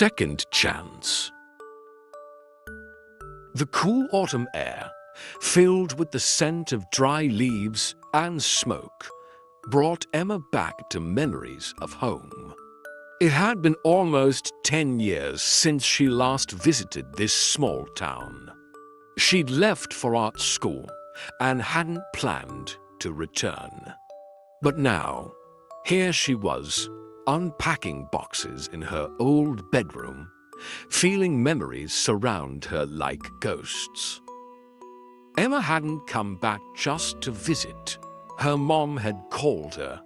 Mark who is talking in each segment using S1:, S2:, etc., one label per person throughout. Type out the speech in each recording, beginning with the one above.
S1: second chance. The cool autumn air, filled with the scent of dry leaves and smoke, brought Emma back to memories of home. It had been almost 10 years since she last visited this small town. She'd left for art school and hadn't planned to return. But now, here she was, unpacking boxes in her old bedroom, feeling memories surround her like ghosts. Emma hadn't come back just to visit. Her mom had called her,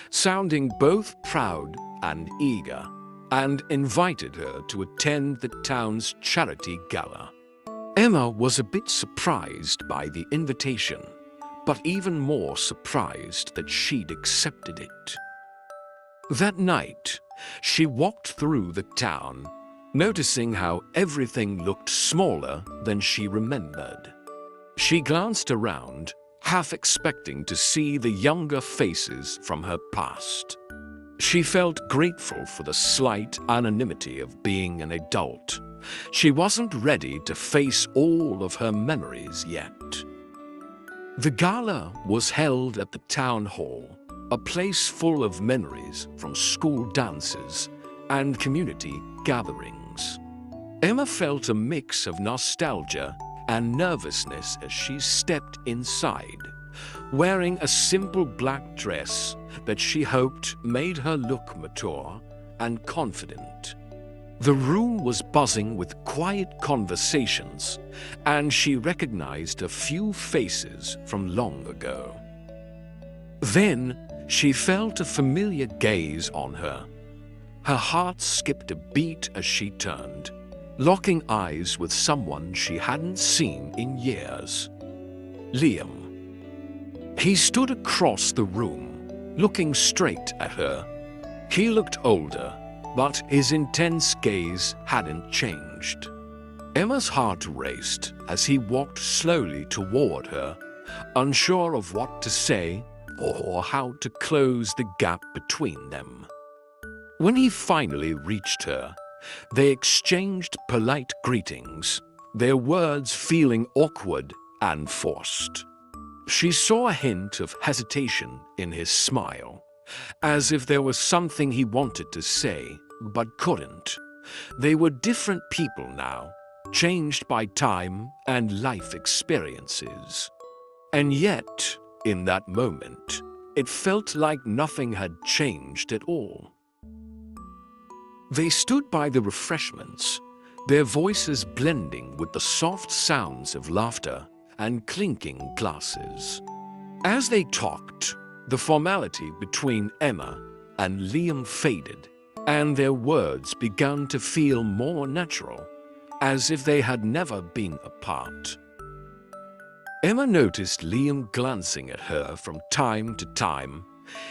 S1: sounding both proud and eager, and invited her to attend the town's charity gala. Emma was a bit surprised by the invitation, but even more surprised that she'd accepted it. That night, she walked through the town, noticing how everything looked smaller than she remembered. She glanced around, half expecting to see the younger faces from her past. She felt grateful for the slight anonymity of being an adult. She wasn't ready to face all of her memories yet. The gala was held at the town hall, a place full of memories from school dances and community gatherings. Emma felt a mix of nostalgia and nervousness as she stepped inside, wearing a simple black dress that she hoped made her look mature and confident. The room was buzzing with quiet conversations, and she recognized a few faces from long ago. Then she felt a familiar gaze on her. Her heart skipped a beat as she turned, locking eyes with someone she hadn't seen in years. Liam. He stood across the room, looking straight at her. He looked older, but his intense gaze hadn't changed. Emma's heart raced as he walked slowly toward her, unsure of what to say or how to close the gap between them. When he finally reached her, they exchanged polite greetings, their words feeling awkward and forced. She saw a hint of hesitation in his smile, as if there was something he wanted to say but couldn't. They were different people now, changed by time and life experiences. And yet, in that moment, it felt like nothing had changed at all. They stood by the refreshments, their voices blending with the soft sounds of laughter and clinking glasses. As they talked, the formality between Emma and Liam faded, and their words began to feel more natural, as if they had never been apart. Emma noticed Liam glancing at her from time to time,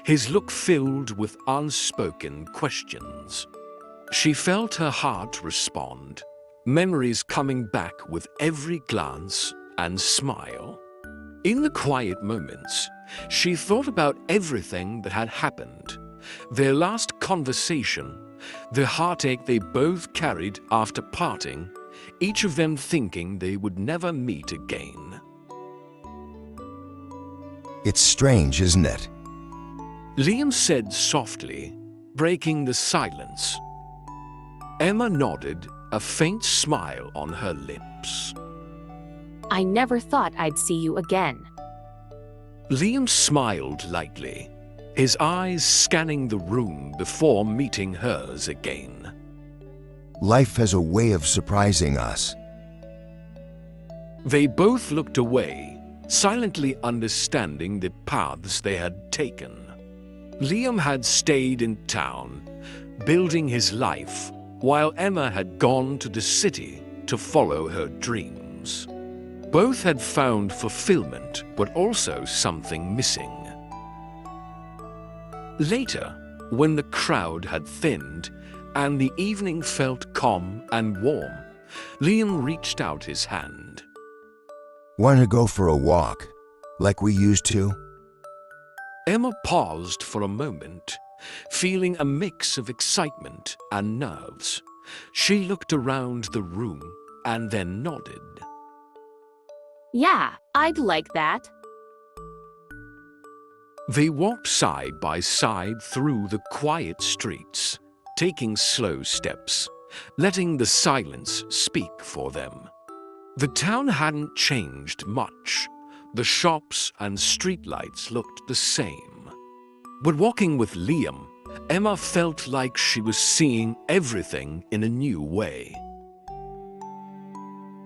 S1: his look filled with unspoken questions. She felt her heart respond, memories coming back with every glance and smile. In the quiet moments, she thought about everything that had happened, their last conversation, the heartache they both carried after parting, each of them thinking they would never meet again.
S2: It's strange, isn't it?
S1: Liam said softly, breaking the silence. Emma nodded, a faint smile on her lips.
S3: I never thought I'd see you again.
S1: Liam smiled lightly, his eyes scanning the room before meeting hers again.
S2: Life has a way of surprising us.
S1: They both looked away, silently understanding the paths they had taken. Liam had stayed in town, building his life, while Emma had gone to the city to follow her dreams. Both had found fulfillment, but also something missing. Later, when the crowd had thinned and the evening felt calm and warm, Liam reached out his hand.
S2: Want to go for a walk, like we used to?
S1: Emma paused for a moment, feeling a mix of excitement and nerves. She looked around the room and then nodded.
S3: Yeah, I'd like that.
S1: They walked side by side through the quiet streets, taking slow steps, letting the silence speak for them. The town hadn't changed much. The shops and streetlights looked the same. But walking with Liam, Emma felt like she was seeing everything in a new way.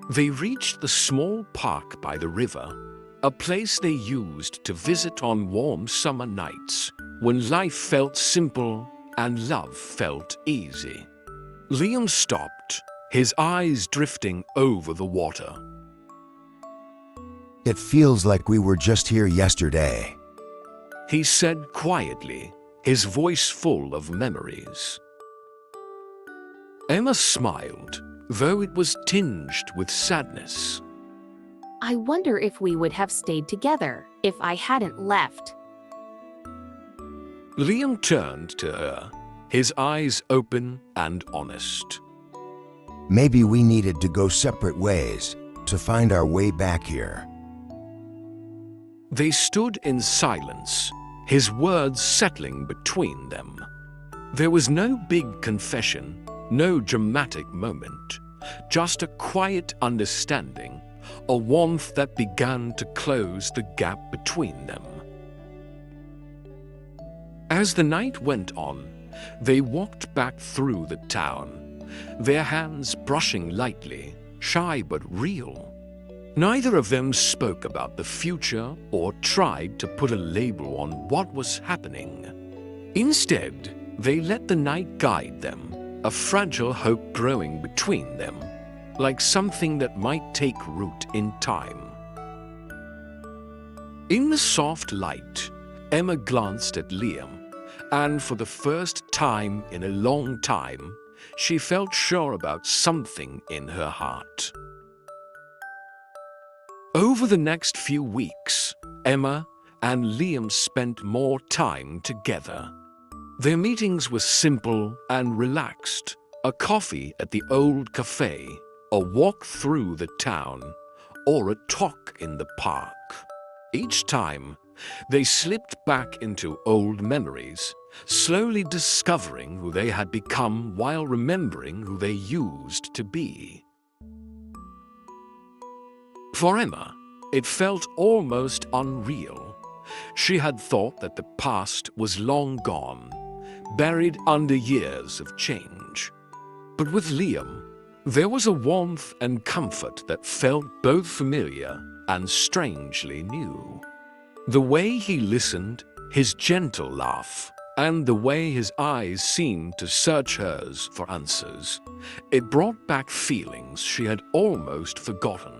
S1: They reached the small park by the river, a place they used to visit on warm summer nights when life felt simple and love felt easy. Liam stopped, his eyes drifting over the water.
S2: It feels like we were just here yesterday.
S1: He said quietly, his voice full of memories. Emma smiled, though it was tinged with sadness.
S3: I wonder if we would have stayed together if I hadn't left.
S1: Liam turned to her, his eyes open and honest.
S2: Maybe we needed to go separate ways to find our way back here.
S1: They stood in silence, his words settling between them. There was no big confession, no dramatic moment, just a quiet understanding, a warmth that began to close the gap between them. As the night went on, they walked back through the town, their hands brushing lightly, shy but real. Neither of them spoke about the future or tried to put a label on what was happening. Instead, they let the night guide them, a fragile hope growing between them, like something that might take root in time. In the soft light, Emma glanced at Liam, and for the first time in a long time, she felt sure about something in her heart. Over the next few weeks, Emma and Liam spent more time together. Their meetings were simple and relaxed, a coffee at the old cafe, a walk through the town, or a talk in the park. Each time, they slipped back into old memories, slowly discovering who they had become while remembering who they used to be. For Emma, it felt almost unreal. She had thought that the past was long gone, buried under years of change. But with Liam, there was a warmth and comfort that felt both familiar and strangely new. The way he listened, his gentle laugh, and the way his eyes seemed to search hers for answers, it brought back feelings she had almost forgotten.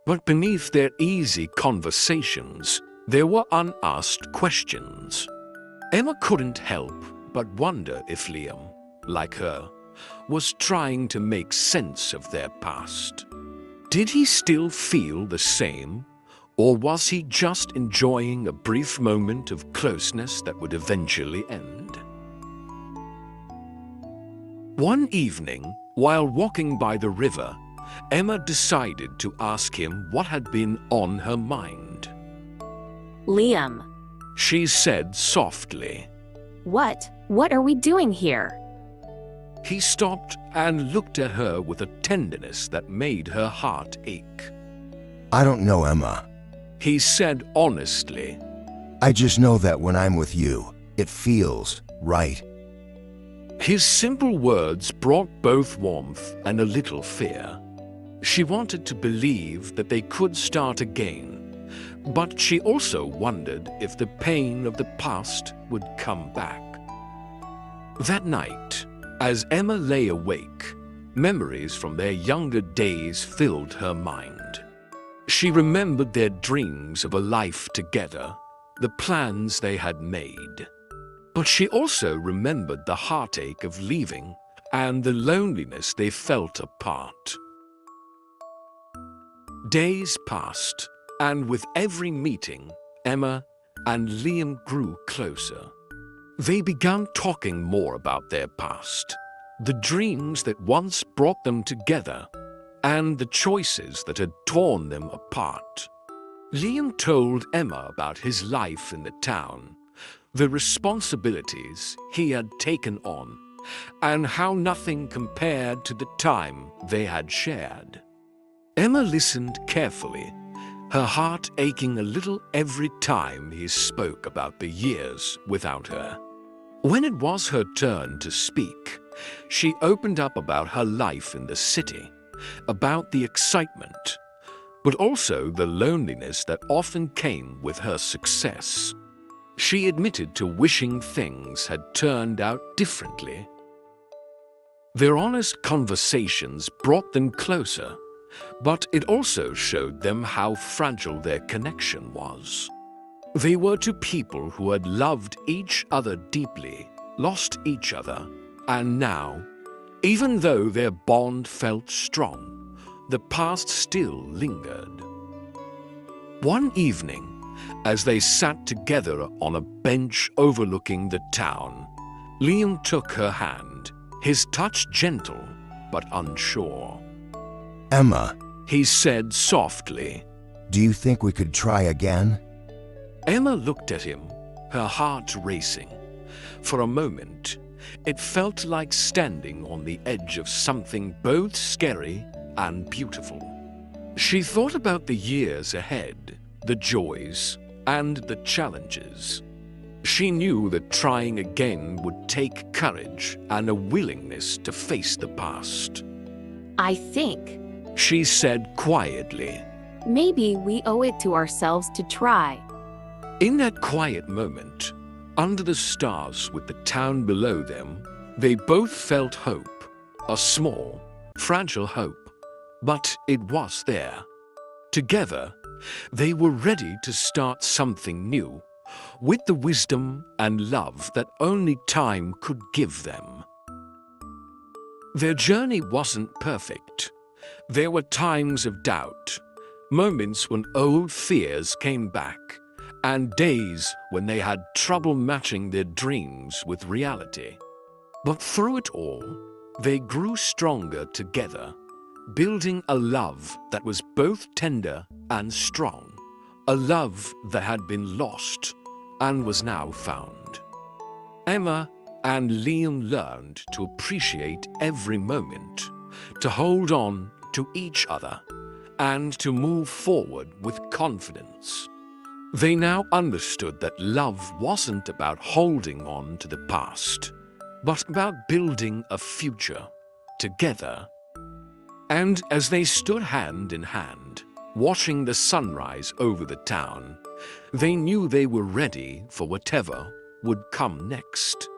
S1: But beneath their easy conversations, there were unasked questions. Emma couldn't help but wonder if Liam, like her, was trying to make sense of their past. Did he still feel the same, or was he just enjoying a brief moment of closeness that would eventually end? One evening, while walking by the river, Emma decided to ask him what had been on her mind.
S3: Liam.
S1: She said softly.
S3: What are we doing here?
S1: He stopped and looked at her with a tenderness that made her heart ache.
S2: I don't know, Emma.
S1: He said honestly.
S2: I just know that when I'm with you, it feels right.
S1: His simple words brought both warmth and a little fear. She wanted to believe that they could start again, but she also wondered if the pain of the past would come back. That night, as Emma lay awake, memories from their younger days filled her mind. She remembered their dreams of a life together, the plans they had made. But she also remembered the heartache of leaving and the loneliness they felt apart. Days passed, and with every meeting, Emma and Liam grew closer. They began talking more about their past, the dreams that once brought them together, and the choices that had torn them apart. Liam told Emma about his life in the town, the responsibilities he had taken on, and how nothing compared to the time they had shared. Emma listened carefully, her heart aching a little every time he spoke about the years without her. When it was her turn to speak, she opened up about her life in the city, about the excitement, but also the loneliness that often came with her success. She admitted to wishing things had turned out differently. Their honest conversations brought them closer, but it also showed them how fragile their connection was. They were two people who had loved each other deeply, lost each other, and now, even though their bond felt strong, the past still lingered. One evening, as they sat together on a bench overlooking the town, Liam took her hand, his touch gentle but unsure.
S2: Emma,
S1: He said softly.
S2: do you think we could try again?
S1: Emma looked at him, her heart racing. For a moment, it felt like standing on the edge of something both scary and beautiful. She thought about the years ahead, the joys and the challenges. She knew that trying again would take courage and a willingness to face the past.
S3: I think
S1: She said quietly.
S3: maybe we owe it to ourselves to try.
S1: In that quiet moment, under the stars with the town below them, they both felt hope, a small, fragile hope, but it was there. Together, they were ready to start something new, with the wisdom and love that only time could give them. Their journey wasn't perfect. There were times of doubt, moments when old fears came back, and days when they had trouble matching their dreams with reality. But through it all, they grew stronger together, building a love that was both tender and strong, a love that had been lost and was now found. Emma and Liam learned to appreciate every moment, to hold on to each other, and to move forward with confidence. They now understood that love wasn't about holding on to the past, but about building a future together. And as they stood hand in hand, watching the sunrise over the town, they knew they were ready for whatever would come next.